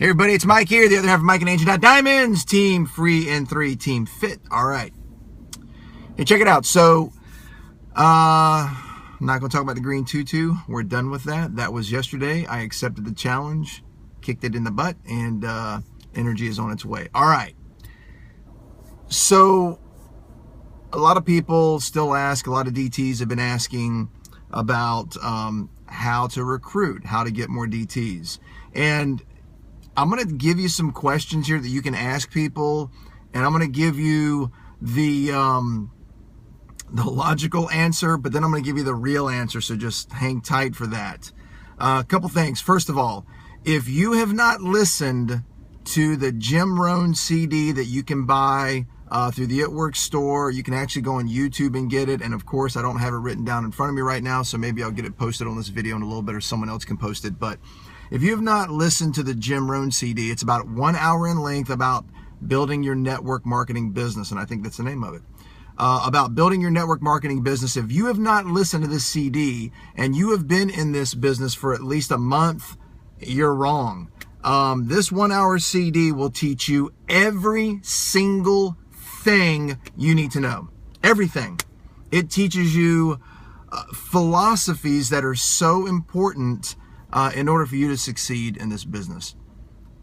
Hey everybody, it's Mike here, the other half of Mike and Angie Diamonds, team free and 3, team fit. All right. Hey, check it out. So, I'm not going to talk about the green tutu. We're done with that. That was yesterday. I accepted the challenge, kicked it in the butt, and energy is on its way. All right. So, a lot of people still ask, a lot of DTs have been asking about how to recruit, how to get more DTs. And I'm going to give you some questions here that you can ask people, and I'm going to give you the logical answer, but then I'm going to give you the real answer, so just hang tight for that. A couple things. First of all, if you have not listened to the Jim Rohn CD that you can buy through the It Works store, you can actually go on YouTube and get it, and of course I don't have it written down in front of me right now, so maybe I'll get it posted on this video in a little bit, or someone else can post it. But if you have not listened to the Jim Rohn CD, it's about 1 hour in length about building your network marketing business, and I think that's the name of it. About building your network marketing business. If you have not listened to this CD and you have been in this business for at least a month, you're wrong. This 1 hour CD will teach you every single thing you need to know. Everything. It teaches you philosophies that are so important in order for you to succeed in this business.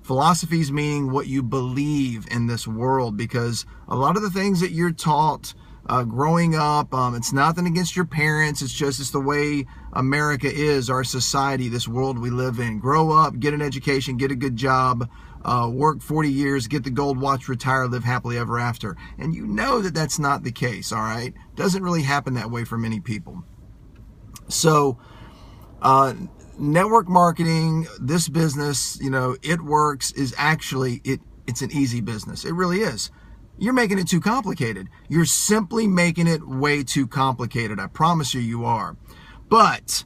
Philosophies meaning what you believe in this world, because a lot of the things that you're taught growing up, it's nothing against your parents, it's the way America is, our society, this world we live in. Grow up, get an education, get a good job, work 40 years, get the gold watch, retire, live happily ever after. And you know that that's not the case, all right? Doesn't really happen that way for many people. So, network marketing, this business, It Works is actually, it's an easy business. It really is. You're making it too complicated. You're simply making it way too complicated. I promise you are. But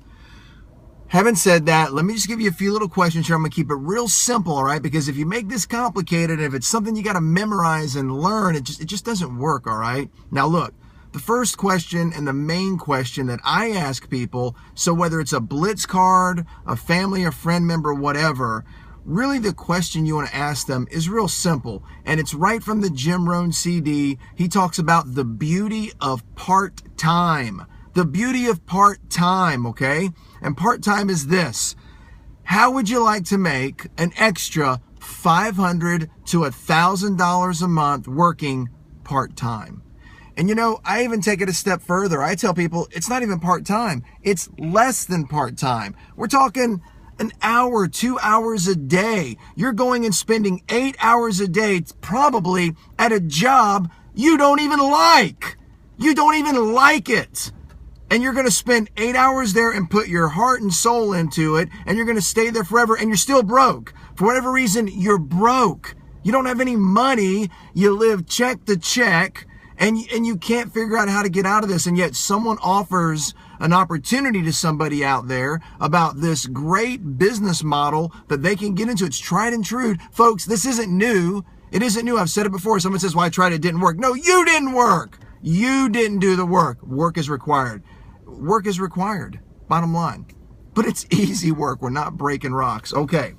having said that, let me just give you a few little questions here. I'm going to keep it real simple, all right? Because if you make this complicated, if it's something you got to memorize and learn, it just doesn't work, all right? Now look, the first question and the main question that I ask people, so whether it's a Blitz card, a family or friend member, whatever, really the question you want to ask them is real simple. And it's right from the Jim Rohn CD. He talks about the beauty of part-time. The beauty of part-time, okay? And part-time is this. How would you like to make an extra $500 to $1,000 a month working part-time? And I even take it a step further. I tell people it's not even part-time. It's less than part-time. We're talking an hour, 2 hours a day. You're going and spending 8 hours a day probably at a job you don't even like. You don't even like it. And you're going to spend 8 hours there and put your heart and soul into it, and you're going to stay there forever, and you're still broke. For whatever reason, you're broke. You don't have any money. You live check to check. And you can't figure out how to get out of this, and yet someone offers an opportunity to somebody out there about this great business model that they can get into. It's tried and true. Folks, this isn't new. It isn't new. I've said it before. Someone says, well, I tried it, didn't work. No, you didn't work. You didn't do the work. Work is required. Work is required, bottom line. But it's easy work. We're not breaking rocks. Okay.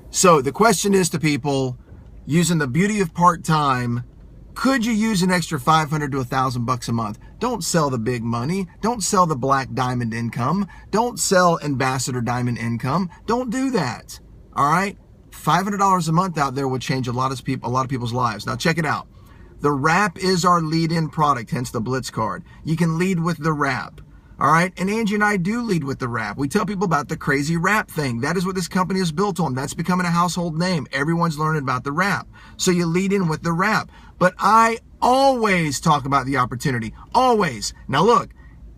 So the question is to people, using the beauty of part-time, could you use an extra $500 to $1,000 a month? Don't sell the big money. Don't sell the black diamond income. Don't sell ambassador diamond income. Don't do that. All right? $500 a month out there would change a lot of people's lives. Now check it out. The wrap is our lead-in product, hence the Blitz card. You can lead with the wrap. All right, and Angie and I do lead with the wrap. We tell people about the crazy wrap thing. That is what this company is built on. That's becoming a household name. Everyone's learning about the wrap. So you lead in with the wrap. But I always talk about the opportunity. Always. Now look,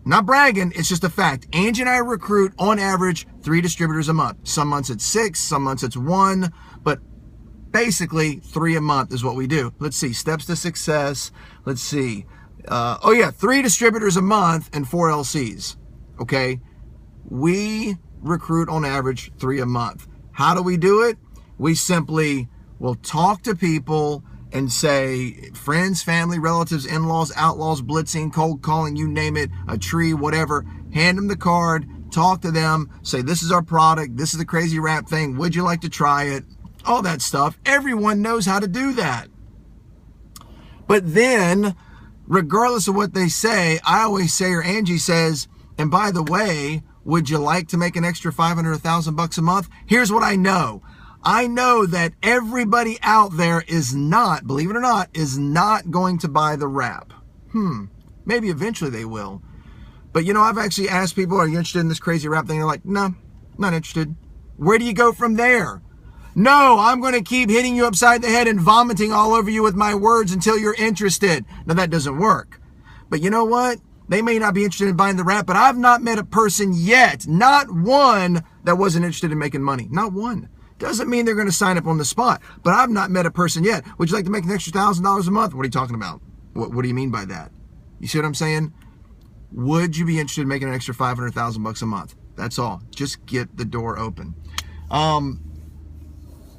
not bragging, it's just a fact. Angie and I recruit on average 3 distributors a month. Some months it's 6, some months it's 1, but basically 3 a month is what we do. Let's see, steps to success. Let's see. 3 distributors a month and 4 LCs. Okay. We recruit on average 3 a month. How do we do it? We simply will talk to people and say, friends, family, relatives, in-laws, outlaws, blitzing, cold calling, you name it, a tree, whatever, hand them the card, talk to them, say, this is our product, this is the crazy wrap thing, would you like to try it? All that stuff. Everyone knows how to do that. But then, regardless of what they say, I always say, or Angie says, and by the way, would you like to make an extra $500 or $1,000 a month? Here's what I know. I know that everybody out there is not, believe it or not, is not going to buy the wrap. Maybe eventually they will. But you know, I've actually asked people, are you interested in this crazy wrap thing? They're like, no, not interested. Where do you go from there? No, I'm going to keep hitting you upside the head and vomiting all over you with my words until you're interested. Now that doesn't work. But you know what? They may not be interested in buying the wrap, but I've not met a person yet, not one, that wasn't interested in making money. Not one. Doesn't mean they're going to sign up on the spot, but I've not met a person yet. Would you like to make an extra $1,000 a month? What are you talking about? What do you mean by that? You see what I'm saying? Would you be interested in making an extra $500, $1,000 a month? That's all. Just get the door open.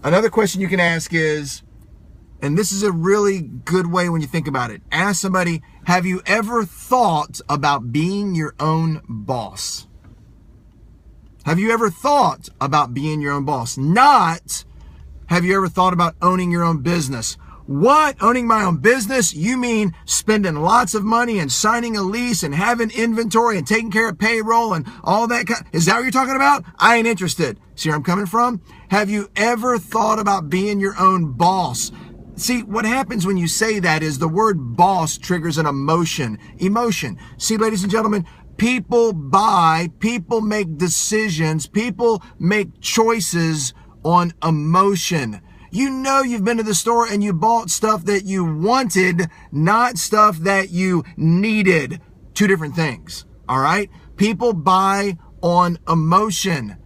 Another question you can ask is, and this is a really good way when you think about it. Ask somebody, have you ever thought about being your own boss? Have you ever thought about being your own boss? Not, have you ever thought about owning your own business? What? Owning my own business? You mean spending lots of money and signing a lease and having inventory and taking care of payroll and all that kind? Is that what you're talking about? I ain't interested. See where I'm coming from? Have you ever thought about being your own boss? See, what happens when you say that is the word boss triggers an emotion. Emotion. See, ladies and gentlemen, people buy, people make decisions, people make choices on emotion. You know you've been to the store and you bought stuff that you wanted, not stuff that you needed. Two different things, all right? People buy on emotion.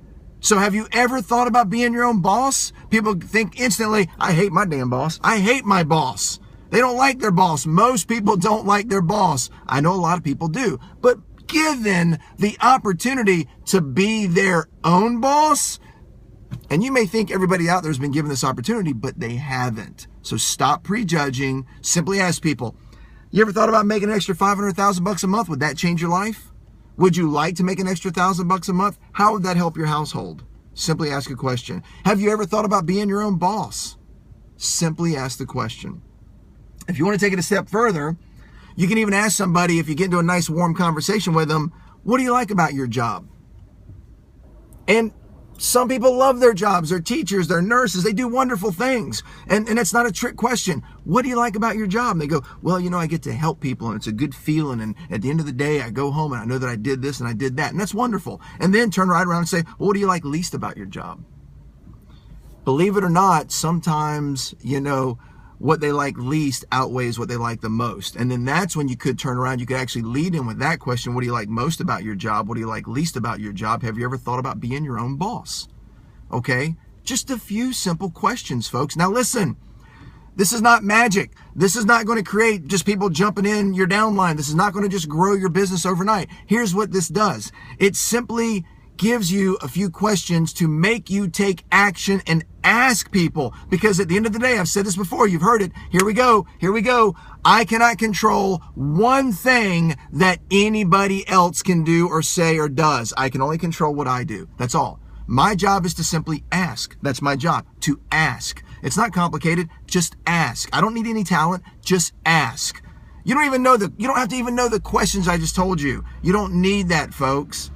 So have you ever thought about being your own boss? People think instantly, I hate my damn boss. I hate my boss. They don't like their boss. Most people don't like their boss. I know a lot of people do. But given the opportunity to be their own boss, and you may think everybody out there has been given this opportunity, but they haven't. So stop prejudging. Simply ask people, you ever thought about making an extra $500 or $1,000 a month? Would that change your life? Would you like to make an extra $1,000 a month? How would that help your household? Simply ask a question. Have you ever thought about being your own boss? Simply ask the question. If you want to take it a step further, you can even ask somebody, if you get into a nice warm conversation with them, what do you like about your job? And some people love their jobs. They're teachers, they're nurses, they do wonderful things. And it's not a trick question. What do you like about your job? And they go, well, you know, I get to help people and it's a good feeling. And at the end of the day, I go home and I know that I did this and I did that. And that's wonderful. And then turn right around and say, well, what do you like least about your job? Believe it or not, sometimes, you know, what they like least outweighs what they like the most. And then that's when you could turn around. You could actually lead in with that question. What do you like most about your job? What do you like least about your job? Have you ever thought about being your own boss? Okay. Just a few simple questions, folks. Now listen, this is not magic. This is not going to create just people jumping in your downline. This is not going to just grow your business overnight. Here's what this does. It simply gives you a few questions to make you take action and ask people. Because at the end of the day, I've said this before, you've heard it. Here we go. I cannot control one thing that anybody else can do or say or does. I can only control what I do. That's all. My job is to simply ask. That's my job, to ask. It's not complicated. Just ask. I don't need any talent. Just ask. You don't have to even know the questions I just told you. You don't need that, folks.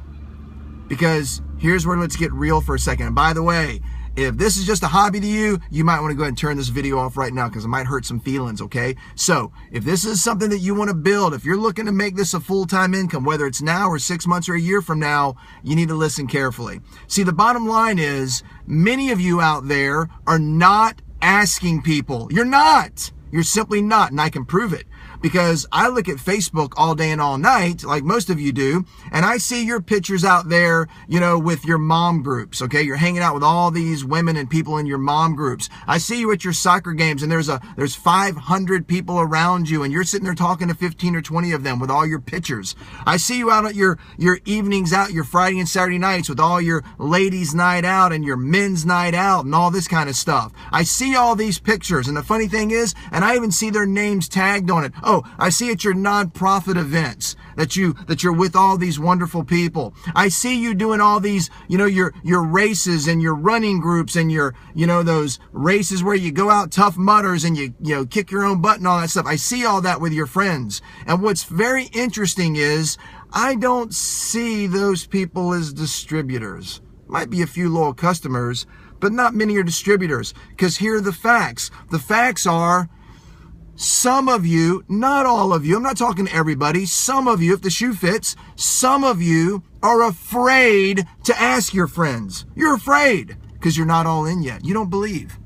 Because here's where let's get real for a second. And by the way, if this is just a hobby to you, you might want to go ahead and turn this video off right now because it might hurt some feelings, okay? So if this is something that you want to build, if you're looking to make this a full-time income, whether it's now or 6 months or a year from now, you need to listen carefully. See, the bottom line is many of you out there are not asking people. You're not. You're simply not, and I can prove it. Because I look at Facebook all day and all night, like most of you do, and I see your pictures out there, you know, with your mom groups, okay? You're hanging out with all these women and people in your mom groups. I see you at your soccer games, and there's 500 people around you, and you're sitting there talking to 15 or 20 of them with all your pictures. I see you out at your evenings out, your Friday and Saturday nights with all your ladies' night out and your men's night out and all this kind of stuff. I see all these pictures, and the funny thing is, and I even see their names tagged on it. Oh, I see at your nonprofit events that you're with all these wonderful people. I see you doing all these, your races and your running groups and your, those races where you go out tough mudders and you kick your own butt and all that stuff. I see all that with your friends. And what's very interesting is I don't see those people as distributors. Might be a few loyal customers, but not many are distributors. Because here are the facts. The facts are, some of you, not all of you, I'm not talking to everybody, some of you, if the shoe fits, some of you are afraid to ask your friends. You're afraid because you're not all in yet. You don't believe.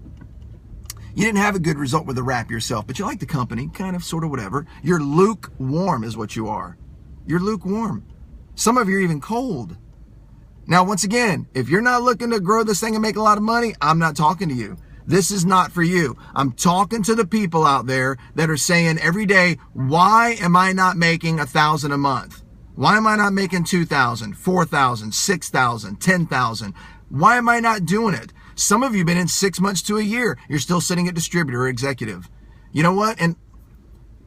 You didn't have a good result with the wrap yourself, but you like the company, kind of, sort of, whatever. You're lukewarm is what you are. You're lukewarm. Some of you are even cold. Now, once again, if you're not looking to grow this thing and make a lot of money, I'm not talking to you. This is not for you. I'm talking to the people out there that are saying every day, why am I not making $1,000 a month? Why am I not making $2,000, $4,000, $6,000, $10,000? Why am I not doing it? Some of you have been in 6 months to a year. You're still sitting at distributor or executive. You know what? And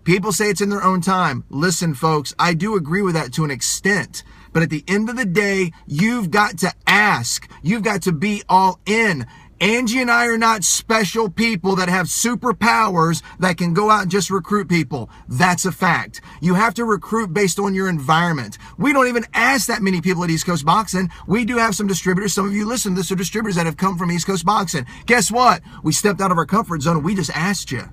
people say it's in their own time. Listen, folks, I do agree with that to an extent. But at the end of the day, you've got to ask. You've got to be all in. Angie and I are not special people that have superpowers that can go out and just recruit people. That's a fact. You have to recruit based on your environment. We don't even ask that many people at East Coast Boxing. We do have some distributors. Some of you listen to this are distributors that have come from East Coast Boxing. Guess what? We stepped out of our comfort zone and we just asked you.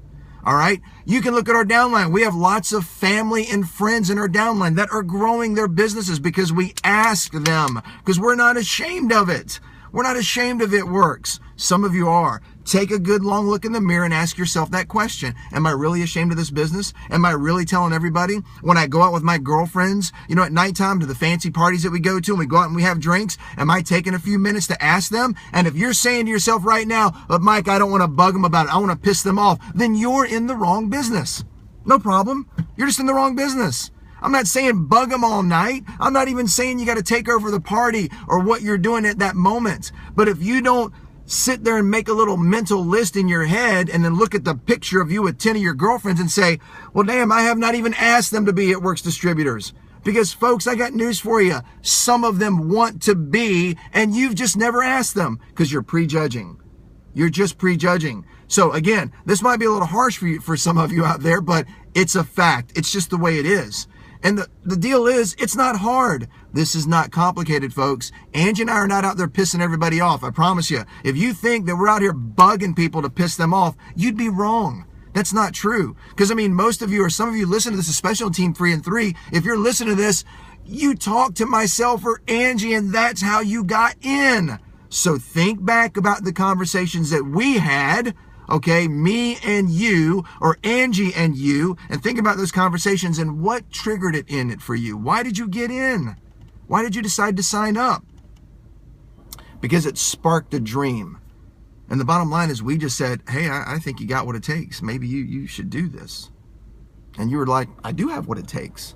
All right. You can look at our downline. We have lots of family and friends in our downline that are growing their businesses because we ask them, because we're not ashamed of it. We're not ashamed of it works. Some of you are. Take a good long look in the mirror and ask yourself that question. Am I really ashamed of this business? Am I really telling everybody? When I go out with my girlfriends, at nighttime to the fancy parties that we go to and we go out and we have drinks, am I taking a few minutes to ask them? And if you're saying to yourself right now, but Mike, I don't want to bug them about it, I want to piss them off, then you're in the wrong business. No problem. You're just in the wrong business. I'm not saying bug them all night. I'm not even saying you got to take over the party or what you're doing at that moment. But if you don't sit there and make a little mental list in your head and then look at the picture of you with 10 of your girlfriends and say, well, damn, I have not even asked them to be at Works Distributors. Because, folks, I got news for you. Some of them want to be, and you've just never asked them because you're prejudging. You're just prejudging. So, again, this might be a little harsh for some of you out there, but it's a fact. It's just the way it is. And the deal is, it's not hard. This is not complicated, folks. Angie and I are not out there pissing everybody off. I promise you. If you think that we're out here bugging people to piss them off, you'd be wrong. That's not true. Because, most of you or some of you listen to this, especially on Team 3 and 3. If you're listening to this, you talk to myself or Angie, and that's how you got in. So think back about the conversations that we had. Okay, me and you, or Angie and you, and think about those conversations and what triggered it in it for you. Why did you get in? Why did you decide to sign up? Because it sparked a dream. And the bottom line is we just said, hey, I think you got what it takes. Maybe you should do this. And you were like, I do have what it takes.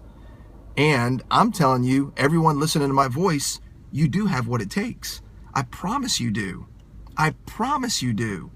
And I'm telling you, everyone listening to my voice, you do have what it takes. I promise you do. I promise you do.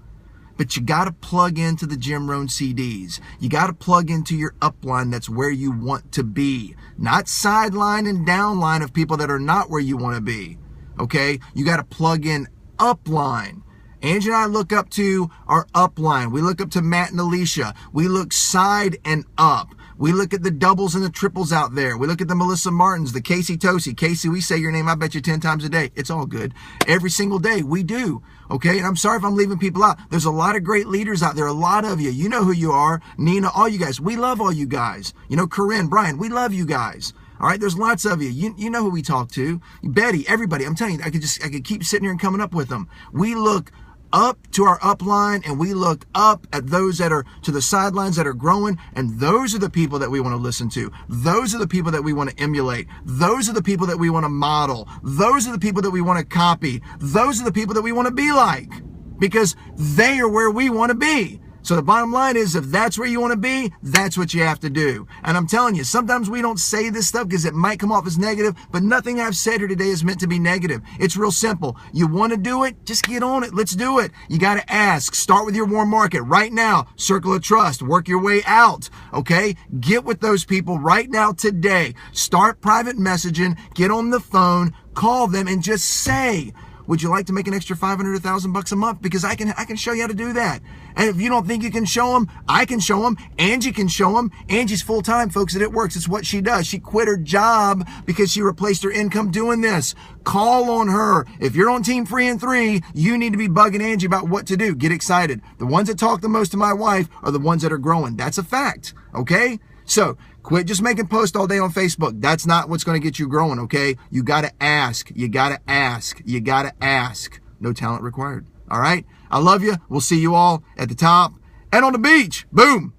But you got to plug into the Jim Rohn CDs. You got to plug into your upline. That's where you want to be. Not sideline and downline of people that are not where you want to be. Okay? You got to plug in upline. Angie and I look up to our upline. We look up to Matt and Alicia. We look side and up. We look at the doubles and the triples out there. We look at the Melissa Martins, the Casey Tosi. Casey, we say your name, I bet you 10 times a day. It's all good. Every single day, we do. Okay? And I'm sorry if I'm leaving people out. There's a lot of great leaders out there, a lot of you. You know who you are. Nina, all you guys. We love all you guys. Corinne, Brian, we love you guys. All right? There's lots of you. You know who we talk to. Betty, everybody. I'm telling you, I could keep sitting here and coming up with them. We look up to our upline, and we look up at those that are to the sidelines that are growing, and those are the people that we want to listen to. Those are the people that we want to emulate. Those are the people that we want to model. Those are the people that we want to copy. Those are the people that we want to be like, because they are where we want to be. So the bottom line is, if that's where you want to be, that's what you have to do. And I'm telling you, sometimes we don't say this stuff because it might come off as negative, but nothing I've said here today is meant to be negative. It's real simple. You want to do it? Just get on it. Let's do it. You got to ask. Start with your warm market right now. Circle of trust. Work your way out. Okay? Get with those people right now today. Start private messaging. Get on the phone. Call them and just say, would you like to make an extra $500 or $1,000 a month? Because I can show you how to do that. And if you don't think you can show them, I can show them. Angie can show them. Angie's full-time, folks, and it works. It's what she does. She quit her job because she replaced her income doing this. Call on her. If you're on Team Free and 3, you need to be bugging Angie about what to do. Get excited. The ones that talk the most to my wife are the ones that are growing. That's a fact, okay? So quit just making posts all day on Facebook. That's not what's going to get you growing, okay? You got to ask. You got to ask. You got to ask. No talent required. All right? I love you. We'll see you all at the top and on the beach. Boom.